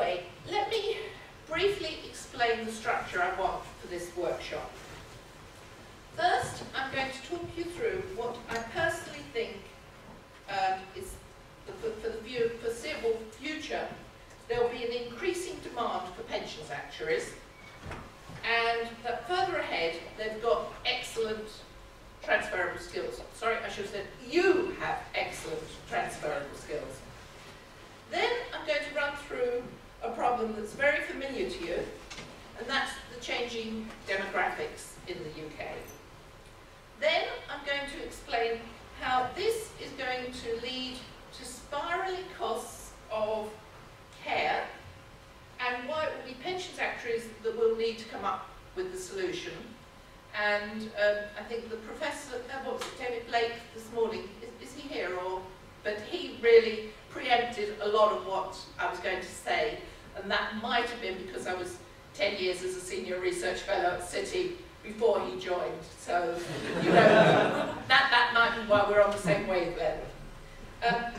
Anyway, let me briefly explain the structure I want for this workshop. First, I'm going to talk you through what I personally think is, for the foreseeable future, there will be an increasing demand for pensions actuaries, and that further ahead, they've got excellent transferable skills. Sorry, I should have said you have excellent transferable skills. Then I'm going to run through a problem that's very familiar to you, and that's the changing demographics in the UK. Then I'm going to explain how this is going to lead to spiralling costs of care, and why it will be pensions actuaries that will need to come up with the solution. And I think the professor, what was it, David Blake this morning, is he here? But he really preempted a lot of what I was going to say, and that might have been because I was 10 years as a senior research fellow at City before he joined. So, you know, that might be why we're on the same wavelength.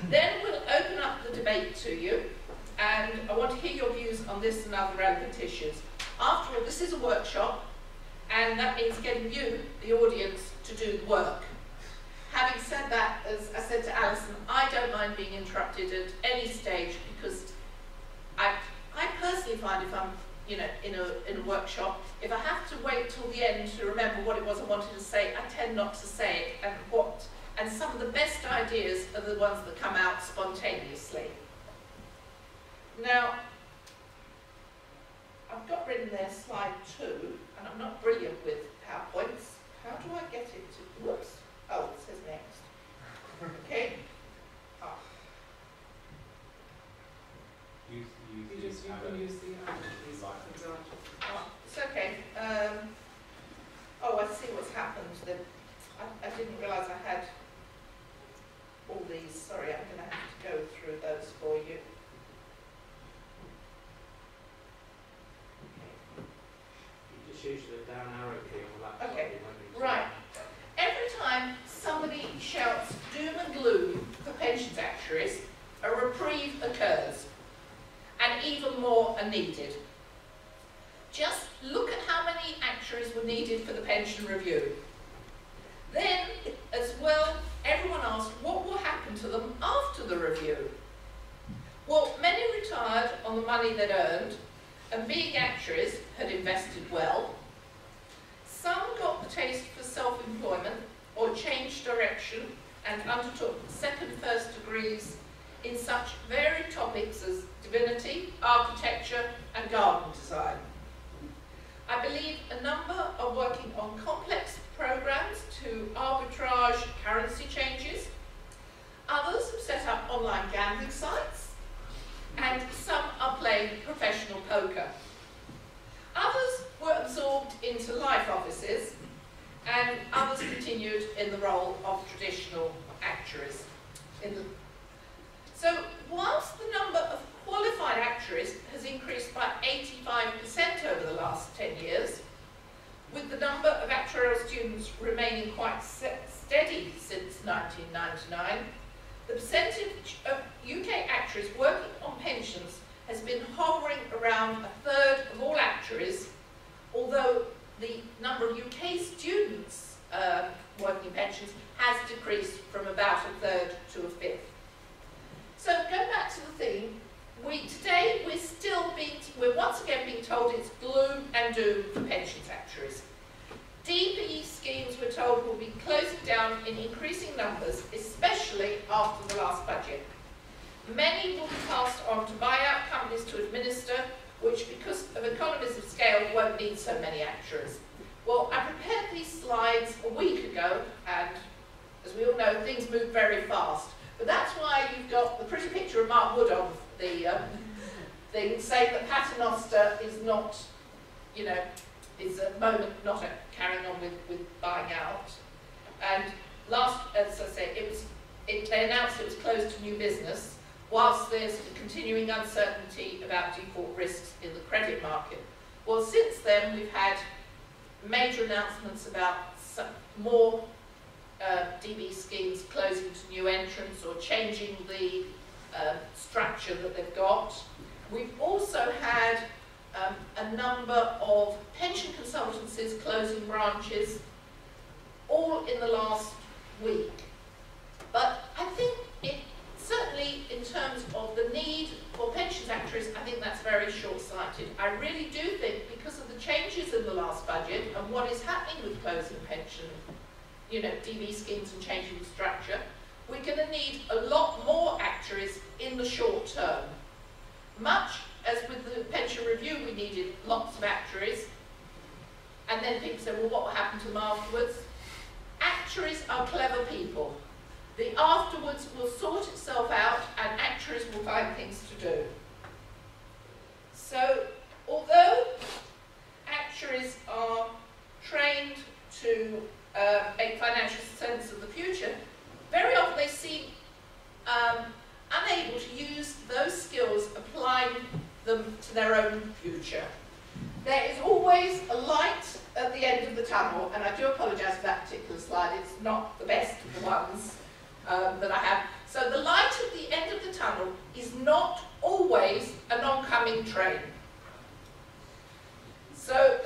Then we'll open up the debate to you, and I want to hear your views on this and other relevant issues. After all, this is a workshop, and that means getting you, the audience, to do the work. Having said that, as I said to Alison, I don't mind being interrupted at any stage, because I personally find if I'm, you know, in a workshop, if I have to wait till the end to remember what it was I wanted to say, I tend not to say it, and some of the best ideas are the ones that come out spontaneously. Now, I've got written there slide 2, and I'm not brilliant with PowerPoints. How do I get it to, whoops, oh, it says next. Okay. Oh. You can use the Oh, it's okay. Oh, I see what's happened. I didn't realise I had all these. Sorry, I'm going to have to go through those for you. You just use the down arrow key on that. Okay, right. Every time somebody shouts doom and gloom for pensions actuaries, a reprieve occurs, and even more are needed. Just look at how many actuaries were needed for the pension review. Then, as well, everyone asked what will happen to them after the review. Well, many retired on the money they'd earned, and being actuaries had invested well. Some got the taste for self-employment or changed direction and undertook second, first degrees in such varied topics as divinity, architecture, and garden design. I believe a number are working on complex programs to arbitrage currency changes. Others have set up online gambling sites, and some are playing professional poker. Others were absorbed into life offices, and others continued in the role of traditional actuaries. So, whilst the number of qualified actuaries has increased by 85% over the last 10 years, with the number of actuarial students remaining quite steady since 1999, the percentage of UK actuaries working on pensions has been hovering around 1/3 of all actuaries, although the number of UK students working in pensions has decreased from about 1/3 to 1/5. So going back to the theme, today we're once again being told it's gloom and doom for pensions actuaries. DB schemes, we're told, will be closing down in increasing numbers, especially after the last budget. Many will be passed on to buyout companies to administer, which, because of economies of scale, won't need so many actuaries. Well, I prepared these slides a week ago, and as we all know, things move very fast. But that's why you've got the pretty picture of Mark Wood on the thing, saying that Paternoster is not, you know, is a moment not carrying on with buying out. And as I say, they announced it was closed to new business, whilst there's a continuing uncertainty about default risks in the credit market. Well, since then, we've had major announcements about some more DB schemes closing to new entrants or changing the structure that they've got. We've also a number of pension consultancies closing branches, all in the last week. But I think it certainly, in terms of the need for pensions actuaries, I think that's very short-sighted. I really do think, because of the changes in the last budget and what is happening with closing pension, DB schemes and changing the structure, we're going to need a lot more actuaries in the short term. Much as with the pension review, we needed lots of actuaries, and then people said, well, what will happen to them afterwards? Actuaries are clever people. The afterwards will sort itself out, and actuaries will find things to do. So, although actuaries are trained to make financial sense of the future, very often they seem unable to use those skills, applying them to their own future. There is always a light at the end of the tunnel, and I do apologise for that particular slide. It's not the best of the ones that I have. So the light at the end of the tunnel is not always an oncoming train. So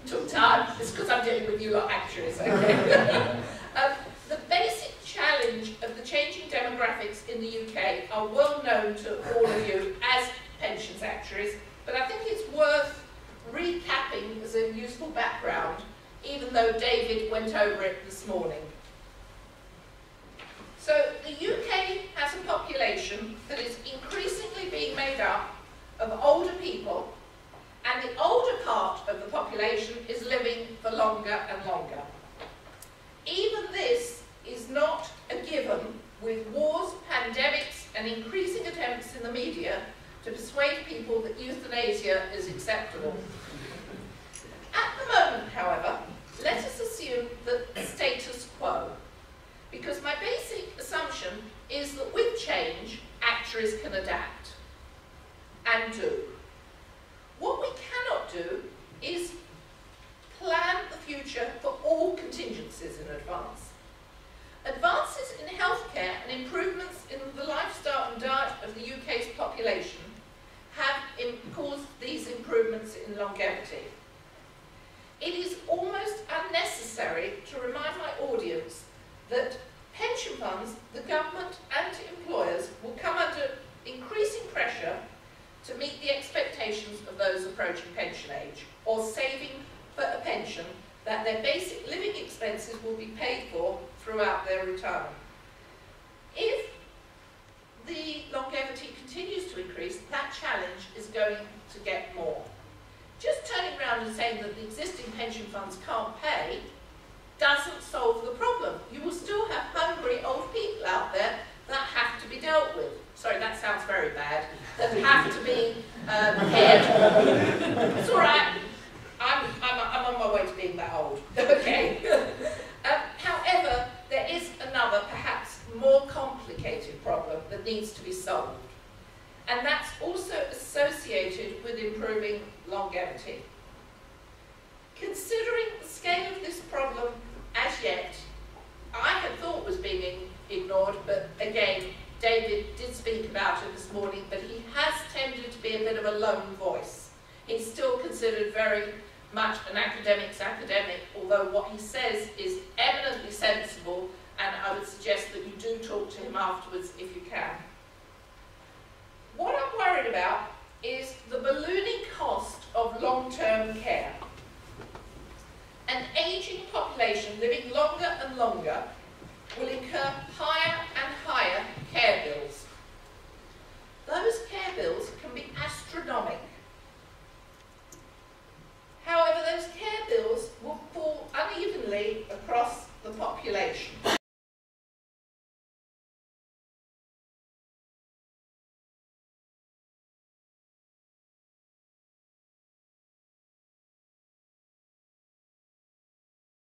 took time. It's because I'm dealing with you lot actuaries. Okay? The basic challenge of the changing demographics in the UK are well known to all of you as pensions actuaries, but I think it's worth recapping as a useful background, even though David went over it this morning. So the UK has a population that is increasingly being made up of older people, and the older part of the population is living for longer and longer. Even this is not a given, with wars, pandemics, and increasing attempts in the media to persuade people that euthanasia is acceptable. At the moment, however, let us assume the status quo, because my basic assumption is that with change, actuaries can adapt and do. What we cannot do is plan the future for all contingencies in advance. Advances in healthcare and improvements in the lifestyle and diet of the UK's population have caused these improvements in longevity. It is almost unnecessary to remind my audience that pension funds, the government and employers will come under increasing pressure to meet the expectations of those approaching pension age, or saving for a pension that their basic living expenses will be paid for throughout their retirement. If the longevity continues to increase, that challenge is going to get more. Just turning around and saying that the existing pension funds can't pay doesn't solve the problem. You will still have hungry old people out there that have to be dealt with. Sorry, that sounds very bad. That have to be cared for. It's all right. I'm on my way to being that old. Okay. However, there is another, perhaps more complicated problem that needs to be solved. And that's also associated with improving longevity. Considering the scale of this problem as yet, I had thought was being ignored, but again, David did speak about it this morning, but he has tended to be a bit of a lone voice. He's still considered very much an academic's academic, although what he says is eminently sensible, and I would suggest that you do talk to him afterwards if you can. What I'm worried about is the ballooning cost of long-term care. An ageing population living longer and longer will incur higher and higher care bills. Those care bills can be astronomical. However, those care bills will fall unevenly across the population.